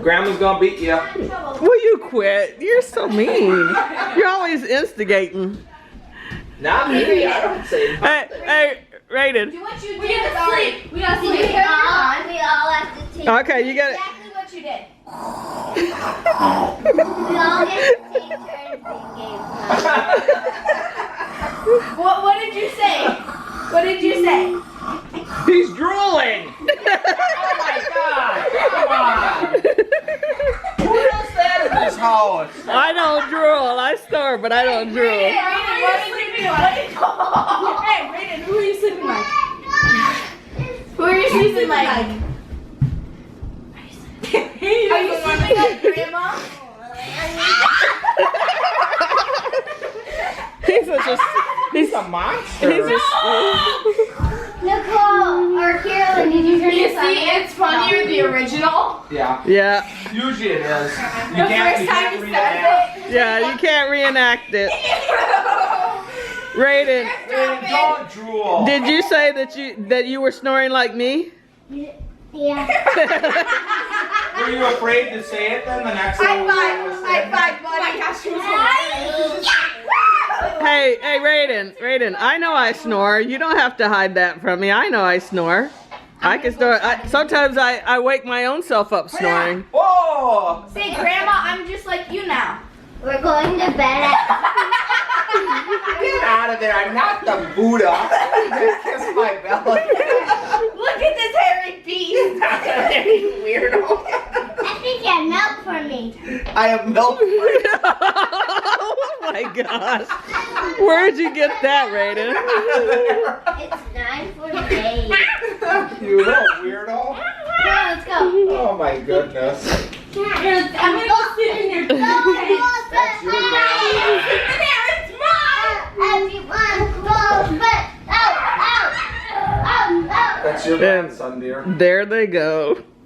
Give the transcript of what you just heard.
Grandma's gonna beat you. Will you quit? You're so mean. You're always instigating. Not me. I don't say nothing. Hey, Raiden. Do what you did. We gotta sleep. We gotta sleep. We all have to take Okay, you got it. Exactly what you did. we all get to take turns in games. What did you say? What did you say? He's drooling. Oh my God! Come on. Who does that in this house? I don't drool. I snore, but I don't drool. Raiden, what are you sleeping like? Hey, Raiden, who are you sleeping like? Who are you sleeping like? Are you sleeping like Grandma? He's a monster. He's just. Nicole or Carolyn, did you turn You this on? see, it's funnier the original. Yeah. Yeah, Usually it is. You The first time you said it. yeah. You can't reenact it. Raiden, Don't drool. did you say that you were snoring like me? Yeah. Were you afraid to say it then the next time? High five, buddy. Oh my gosh, she was Hey, Raiden. I know I snore. You don't have to hide that from me. I know I snore. I can snore. Sometimes I wake my own self up snoring. Oh! Say, Grandma, I'm just like you now. We're going to bed at Get out of there. I'm not the Buddha. Kiss my belly. Look at this hairy beast. Weirdo. I think you have milk for me. I have milk for you. Oh my gosh. Where'd you get that, Raiden? It's 9:48. You little weirdo. Come on, let's go. Oh my goodness. I'm gonna go sit in your That's your grandma. It's mine. Everyone, go bed. Out. That's your grandson, dear. There they go.